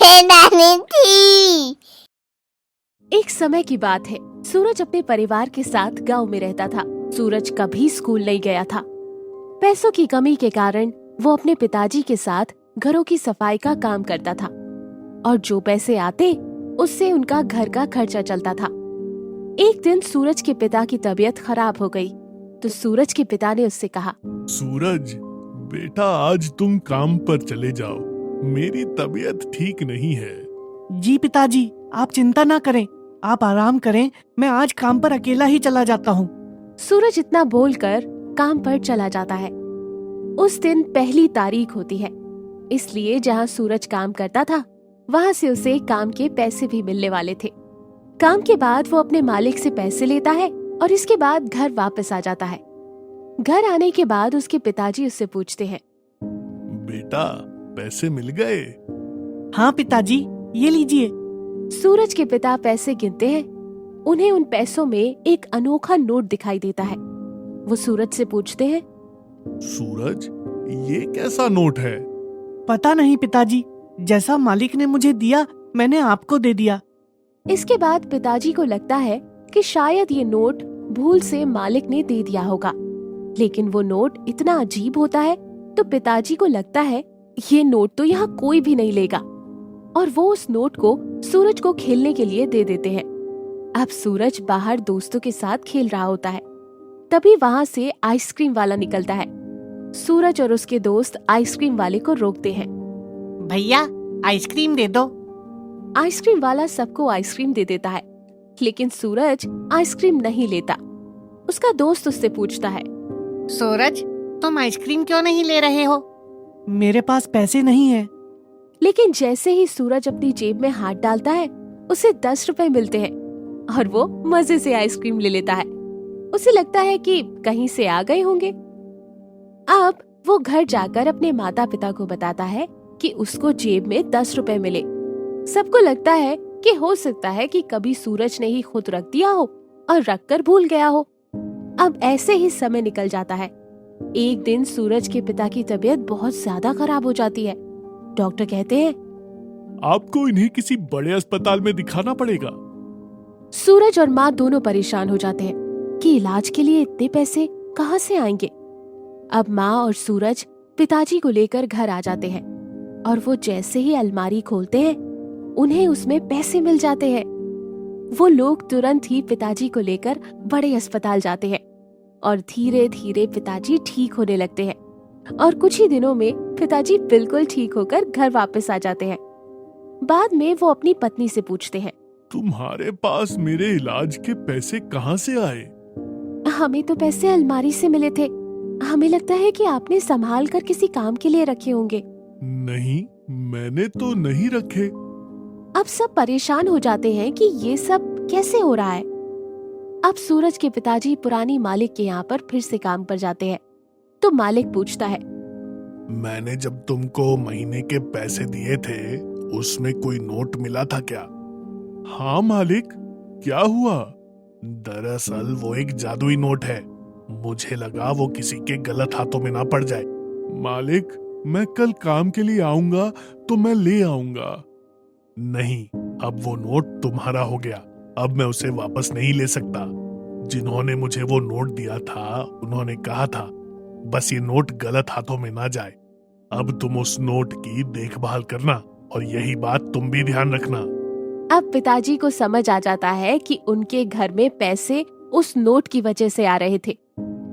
नानी थी। एक समय की बात है, सूरज अपने परिवार के साथ गांव में रहता था। सूरज कभी स्कूल नहीं गया था। पैसों की कमी के कारण वो अपने पिताजी के साथ घरों की सफाई का काम करता था और जो पैसे आते उससे उनका घर का खर्चा चलता था। एक दिन सूरज के पिता की तबीयत खराब हो गई तो सूरज के पिता ने उससे कहा, सूरज बेटा, आज तुम काम पर चले जाओ, मेरी तबीयत ठीक नहीं है। जी पिताजी, आप चिंता ना करें, आप आराम करें, मैं आज काम पर अकेला ही चला जाता हूँ। सूरज इतना बोलकर काम पर चला जाता है। उस दिन पहली तारीख होती है, इसलिए जहाँ सूरज काम करता था वहाँ से उसे काम के पैसे भी मिलने वाले थे। काम के बाद वो अपने मालिक से पैसे लेता है और इसके बाद घर वापस आ जाता है। घर आने के बाद उसके पिताजी उससे पूछते हैं, बेटा, पैसे मिल गए? हाँ पिताजी, ये लीजिए। सूरज के पिता पैसे गिनते हैं। उन्हें उन पैसों में एक अनोखा नोट दिखाई देता है। वो सूरज से पूछते हैं, सूरज, ये कैसा नोट है? पता नहीं पिताजी, जैसा मालिक ने मुझे दिया मैंने आपको दे दिया। इसके बाद पिताजी को लगता है कि शायद ये नोट भूल से मालिक ने दे दिया होगा, लेकिन वो नोट इतना अजीब होता है तो पिताजी को लगता है ये नोट तो यहाँ कोई भी नहीं लेगा और वो उस नोट को सूरज को खेलने के लिए दे देते हैं। अब सूरज बाहर दोस्तों के साथ खेल रहा होता है, तभी वहाँ से आइसक्रीम वाला निकलता है। सूरज और उसके दोस्त आइसक्रीम वाले को रोकते हैं। भैया, आइसक्रीम दे दो। आइसक्रीम वाला सबको आइसक्रीम दे देता है, लेकिन सूरज आइसक्रीम नहीं लेता। उसका दोस्त उससे पूछता है, सूरज, तुम आइसक्रीम क्यों नहीं ले रहे हो? मेरे पास पैसे नहीं है। लेकिन जैसे ही सूरज अपनी जेब में हाथ डालता है उसे 10 रुपए मिलते हैं और वो मजे से आइसक्रीम ले लेता है। उसे लगता है कि कहीं से आ गए होंगे। अब वो घर जाकर अपने माता पिता को बताता है कि उसको जेब में 10 रुपए मिले। सबको लगता है कि हो सकता है कि कभी सूरज ने ही खुद रख दिया हो और रख कर भूल गया हो। अब ऐसे ही समय निकल जाता है। एक दिन सूरज के पिता की तबीयत बहुत ज्यादा खराब हो जाती है। डॉक्टर कहते हैं, आपको इन्हें किसी बड़े अस्पताल में दिखाना पड़ेगा। सूरज और माँ दोनों परेशान हो जाते हैं कि इलाज के लिए इतने पैसे कहाँ से आएंगे। अब माँ और सूरज पिताजी को लेकर घर आ जाते हैं और वो जैसे ही अलमारी खोलते हैं उन्हें उसमें पैसे मिल जाते हैं। वो लोग तुरंत ही पिताजी को लेकर बड़े अस्पताल जाते हैं और धीरे धीरे पिताजी ठीक होने लगते हैं और कुछ ही दिनों में पिताजी बिल्कुल ठीक होकर घर वापस आ जाते हैं। बाद में वो अपनी पत्नी से पूछते हैं, तुम्हारे पास मेरे इलाज के पैसे कहाँ से आए? हमें तो पैसे अलमारी से मिले थे। हमें लगता है कि आपने संभाल कर किसी काम के लिए रखे होंगे। नहीं, मैंने तो नहीं रखे। अब सब परेशान हो जाते हैं कि ये सब कैसे हो रहा है। अब सूरज के पिताजी पुरानी मालिक के यहाँ पर फिर से काम पर जाते हैं तो मालिक पूछता है, मैंने जब तुमको महीने के पैसे दिए थे उसमें कोई नोट मिला था क्या? हाँ मालिक, क्या हुआ? दरअसल वो एक जादुई नोट है, मुझे लगा वो किसी के गलत हाथों में ना पड़ जाए। मालिक, मैं कल काम के लिए आऊंगा तो मैं ले आऊंगा। नहीं, अब वो नोट तुम्हारा हो गया, अब मैं उसे वापस नहीं ले सकता। जिन्होंने मुझे वो नोट दिया था उन्होंने कहा था बस ये नोट गलत हाथों में ना जाए। अब तुम उस नोट की देखभाल करना और यही बात तुम भी ध्यान रखना। अब पिताजी को समझ आ जाता है कि उनके घर में पैसे उस नोट की वजह से आ रहे थे।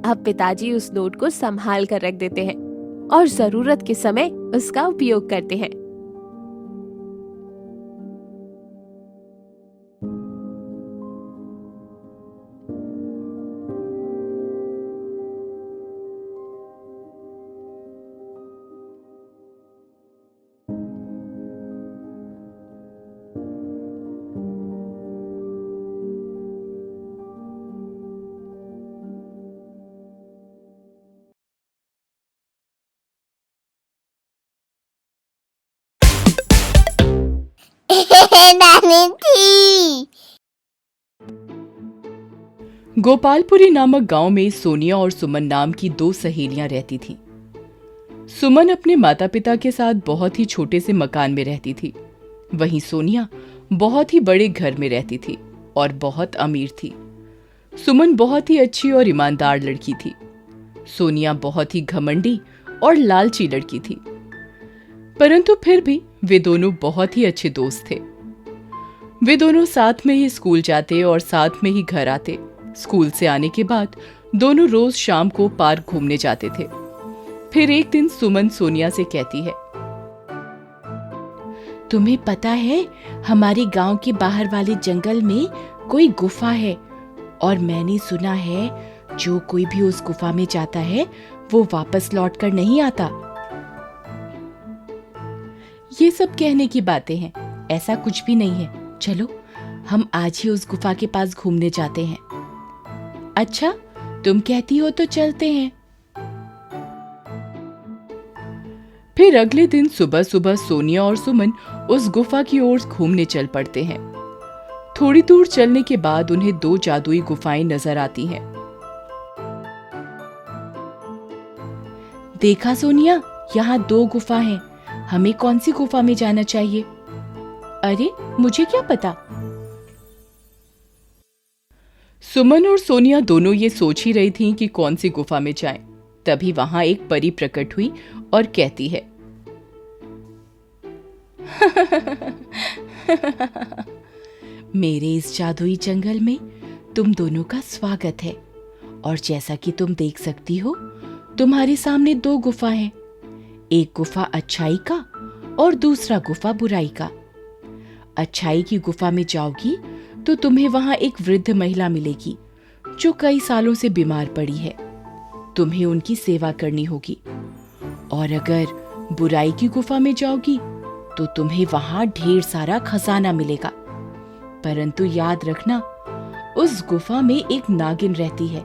अब पिताजी उस नोट को संभाल कर रख देते हैं और जरूरत के समय उसका उपयोग करते हैं। नानी थी। गोपालपुरी नामक गांव में सोनिया और सुमन नाम की 2 सहेलियां रहती थीं। सुमन अपने माता पिता के साथ बहुत ही छोटे से मकान में रहती थी। वहीं सोनिया बहुत ही बड़े घर में रहती थी और बहुत अमीर थी। सुमन बहुत ही अच्छी और ईमानदार लड़की थी। सोनिया बहुत ही घमंडी और लालची लड़की थी, परंतु फिर भी वे दोनों बहुत ही अच्छे दोस्त थे। वे दोनों साथ में ही स्कूल जाते और साथ में ही घर आते। स्कूल से आने के बाद दोनों रोज शाम को पार्क घूमने जाते थे। फिर एक दिन सुमन सोनिया से कहती है, तुम्हें पता है हमारे गांव के बाहर वाले जंगल में कोई गुफा है और मैंने सुना है जो कोई भी उस गुफा में जाता है वो वापस लौटकर नहीं आता। ये सब कहने की बातें हैं, ऐसा कुछ भी नहीं है। चलो हम आज ही उस गुफा के पास घूमने जाते हैं। अच्छा, तुम कहती हो तो चलते हैं। फिर अगले दिन सुबह सुबह सोनिया और सुमन उस गुफा की ओर घूमने चल पड़ते हैं। थोड़ी दूर चलने के बाद उन्हें 2 जादुई गुफाएं नजर आती हैं। देखा सोनिया, यहाँ 2 गुफा हैं। हमें कौन सी गुफा में जाना चाहिए? अरे मुझे क्या पता। सुमन और सोनिया दोनों ये सोच ही रही थीं कि कौन सी गुफा में जाएं। तभी वहां एक परी प्रकट हुई और कहती है, मेरे इस जादुई जंगल में तुम दोनों का स्वागत है और जैसा कि तुम देख सकती हो तुम्हारे सामने 2 गुफा हैं। एक गुफा अच्छाई का और दूसरा गुफा बुराई का। अच्छाई की गुफा में जाओगी तो तुम्हें वहां एक वृद्ध महिला मिलेगी जो कई सालों से बीमार पड़ी है। तुम्हें उनकी सेवा करनी होगी। और अगर बुराई की गुफा में जाओगी तो तुम्हें वहां ढेर सारा खजाना मिलेगा। परंतु याद रखना, उस गुफा में एक नागिन रहती है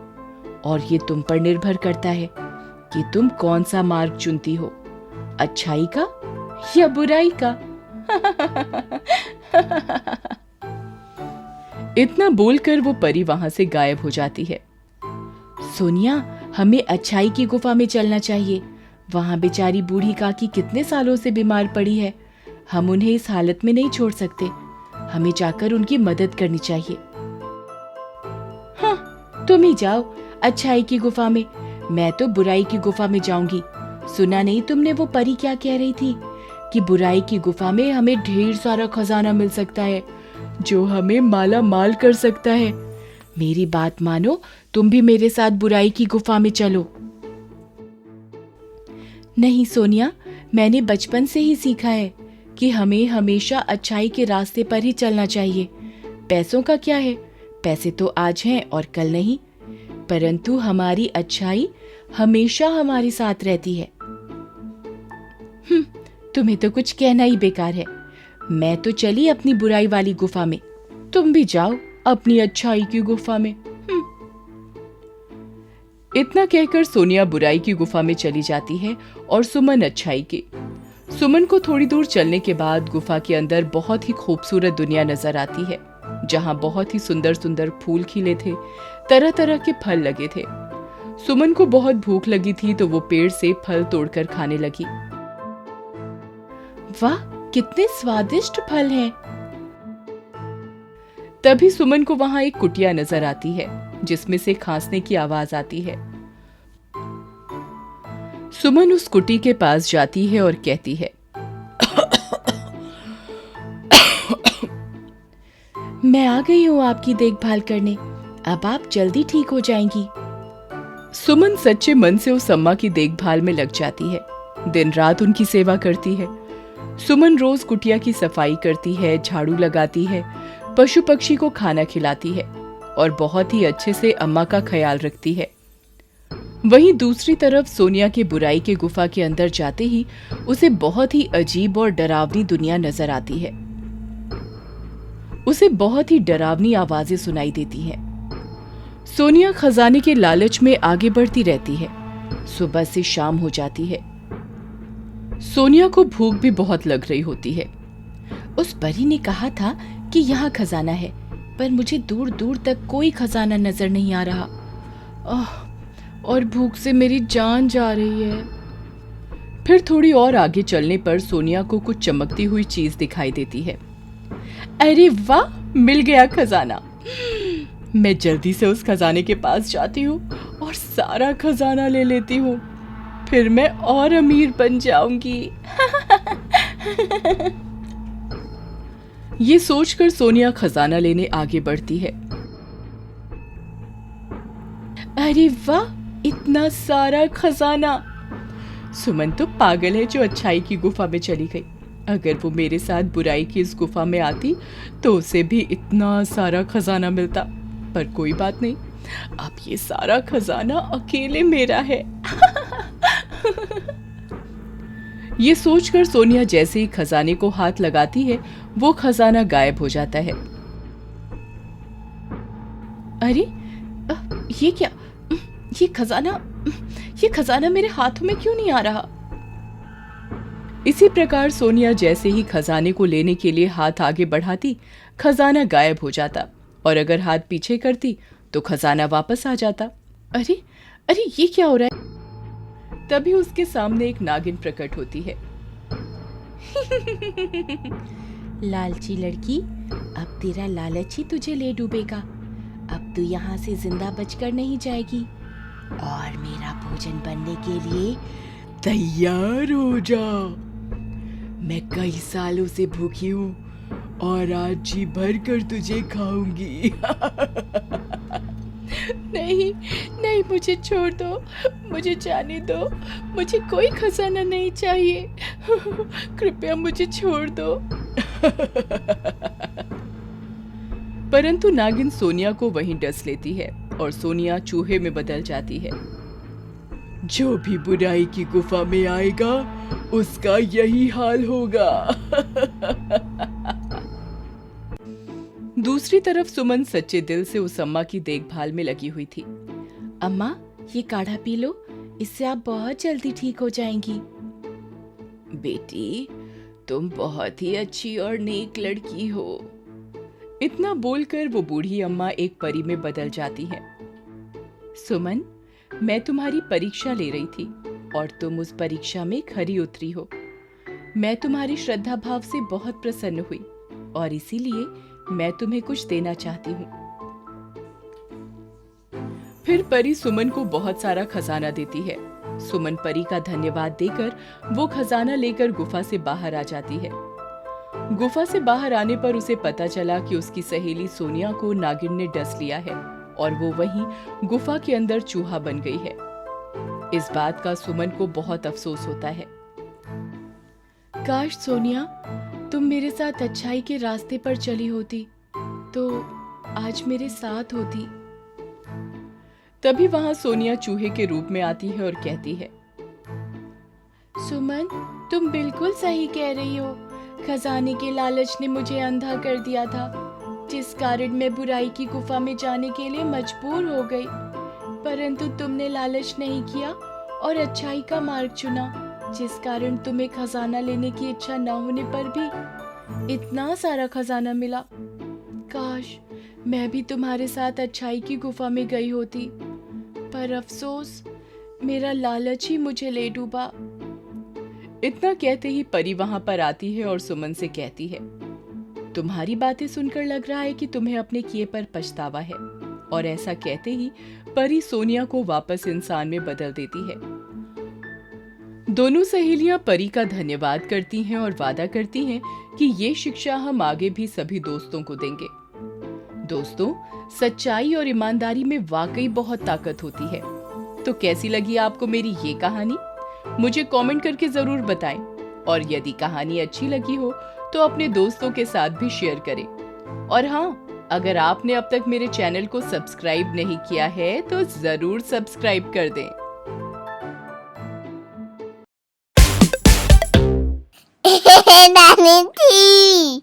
और ये तुम पर निर्भर करता है कि तुम कौन सा मार्ग चुनती हो, अच्छाई का या बुराई का। इतना बोलकर वो परी वहां से गायब हो जाती है। सोनिया, हमें अच्छाई की गुफा में चलना चाहिए। वहां बेचारी बूढ़ी काकी कितने सालों से बीमार पड़ी है। हम उन्हें इस हालत में नहीं छोड़ सकते। हमें जाकर उनकी मदद करनी चाहिए। हाँ, तुम ही जाओ अच्छाई की गुफा में। मैं तो बुराई की गुफा में जाऊंगी। सुना नहीं तुमने वो परी क्या कह रही थी कि बुराई की गुफा में हमें ढेर सारा खजाना मिल सकता है जो हमें माला माल कर सकता है। मेरी बात मानो, तुम भी मेरे साथ बुराई की गुफा में चलो। नहीं सोनिया, मैंने बचपन से ही सीखा है कि हमें हमेशा अच्छाई के रास्ते पर ही चलना चाहिए। पैसों का क्या है, पैसे तो आज हैं और कल नहीं, परंतु हमारी अच्छाई हमेशा हमारे साथ रहती है। तुम्हें तो कुछ कहना ही बेकार है। मैं तो चली अपनी बुराई वाली गुफा में, तुम भी जाओ अपनी अच्छाई की गुफा में। इतना कहकर सोनिया बुराई की गुफा में चली जाती है और सुमन अच्छाई की। सुमन को थोड़ी दूर चलने के बाद गुफा के अंदर बहुत ही खूबसूरत दुनिया नजर आती है, जहां बहुत ही सुंदर सुंदर फूल खिले थे, तरह तरह के फल लगे थे। सुमन को बहुत भूख लगी थी तो वो पेड़ से फल तोड़कर खाने लगी। वाह, कितने स्वादिष्ट फल हैं। तभी सुमन को वहां एक कुटिया नजर आती है जिसमें से खांसने की आवाज आती है। सुमन उस कुटी के पास जाती है और कहती है, मैं आ गई हूं आपकी देखभाल करने, अब आप जल्दी ठीक हो जाएंगी। सुमन सच्चे मन से उस अम्मा की देखभाल में लग जाती है, दिन रात उनकी सेवा करती है। सुमन रोज कुटिया की सफाई करती है, झाड़ू लगाती है, पशु पक्षी को खाना खिलाती है और बहुत ही अच्छे से अम्मा का ख्याल रखती है। वहीं दूसरी तरफ सोनिया के बुराई के गुफा के अंदर जाते ही उसे बहुत ही अजीब और डरावनी दुनिया नजर आती है। उसे बहुत ही डरावनी आवाजें सुनाई देती हैं। सोनिया खजाने के लालच में आगे बढ़ती रहती है। सुबह से शाम हो जाती है। सोनिया को भूख भी बहुत लग रही होती है। उस परी ने कहा था कि यहाँ खजाना है, पर मुझे दूर दूर तक कोई खजाना नजर नहीं आ रहा। और भूख से मेरी जान जा रही है। फिर थोड़ी और आगे चलने पर सोनिया को कुछ चमकती हुई चीज दिखाई देती है। अरे वाह, मिल गया खजाना। मैं जल्दी से उस खजाने के पास जाती हूँ और सारा खजाना ले लेती हूँ, फिर मैं और अमीर बन जाऊंगी। ये सोचकर सोनिया खजाना लेने आगे बढ़ती है। अरे वाह, इतना सारा खजाना। सुमन तो पागल है जो अच्छाई की गुफा में चली गई। अगर वो मेरे साथ बुराई की इस गुफा में आती तो उसे भी इतना सारा खजाना मिलता, पर कोई बात नहीं, अब ये सारा खजाना अकेले मेरा है। ये सोचकर सोनिया जैसे ही खजाने को हाथ लगाती है, वो खजाना गायब हो जाता है। अरे ये क्या? ये खजाना मेरे हाथों में क्यों नहीं आ रहा? इसी प्रकार सोनिया जैसे ही खजाने को लेने के लिए हाथ आगे बढ़ाती, खजाना गायब हो जाता, और अगर हाथ पीछे करती तो खजाना वापस आ जाता। अरे अरे, ये क्या हो रहा है? तभी उसके सामने एक नागिन प्रकट होती है। लालची लड़की, अब तेरा लालच ही तुझे ले डूबेगा। अब तू यहाँ से जिंदा बचकर नहीं जाएगी और मेरा भोजन बनने के लिए तैयार हो जा। मैं कई सालों से भूखी हूँ और आज जी भर कर तुझे खाऊंगी। नहीं नहीं, मुझे छोड़ दो, मुझे जाने दो, मुझे कोई खजाना नहीं चाहिए। कृपया मुझे छोड़ दो। परंतु नागिन सोनिया को वहीं डस लेती है और सोनिया चूहे में बदल जाती है। जो भी बुराई की गुफा में आएगा उसका यही हाल होगा। दूसरी तरफ सुमन सच्चे दिल से उस अम्मा की देखभाल में लगी हुई थी। अम्मा, ये काढ़ा पी लो, इससे आप बहुत जल्दी ठीक हो जाएंगी। बेटी, तुम बहुत ही अच्छी और नेक लड़की हो। इतना बोलकर वो बूढ़ी अम्मा एक परी में बदल जाती है। सुमन, मैं तुम्हारी परीक्षा ले रही थी और तुम उस परीक्षा में खरी उतरी हो। मैं तुम्हारी श्रद्धा भाव से बहुत प्रसन्न हुई और इसीलिए मैं तुम्हें कुछ देना चाहती हूँ। फिर परी सुमन को बहुत सारा खजाना देती है। सुमन परी का धन्यवाद देकर वो खजाना लेकर गुफा से बाहर आ जाती है। गुफा से बाहर आने पर उसे पता चला कि उसकी सहेली सोनिया को नागिन ने डस लिया है और वो वहीं गुफा के अंदर चूहा बन गई है। इस बात का सुमन को बहुत अफसोस होता है। काश सोनिया, तुम मेरे साथ अच्छाई के रास्ते पर चली होती तो आज मेरे साथ होती। तभी वहां सोनिया चूहे के रूप में आती है और कहती है, सुमन, तुम बिल्कुल सही कह रही हो। खजाने के लालच ने मुझे अंधा कर दिया था, जिस कारण मैं बुराई की गुफा में जाने के लिए मजबूर हो गई। परंतु तुमने लालच नहीं किया और अच्छाई का मार्ग चुना, जिस कारण तुम्हें खजाना लेने की इच्छा न होने पर भी इतना सारा खजाना मिला। काश मैं भी तुम्हारे साथ अच्छाई की गुफा में गई होती, पर अफसोस मेरा लालच ही मुझे ले डूबा। इतना कहते ही परी वहां पर आती है और सुमन से कहती है, तुम्हारी बातें सुनकर लग रहा है कि तुम्हें अपने किए पर पछतावा है। और ऐसा कहते ही परी सोनिया को वापस इंसान में बदल देती है। दोनों सहेलियां परी का धन्यवाद करती हैं और वादा करती हैं कि ये शिक्षा हम आगे भी सभी दोस्तों को देंगे। दोस्तों, सच्चाई और ईमानदारी में वाकई बहुत ताकत होती है। तो कैसी लगी आपको मेरी ये कहानी? मुझे कमेंट करके जरूर बताएं। और यदि कहानी अच्छी लगी हो तो अपने दोस्तों के साथ भी शेयर करें। और हाँ, अगर आपने अब तक मेरे चैनल को सब्सक्राइब नहीं किया है तो जरूर सब्सक्राइब कर दें। नानी थी।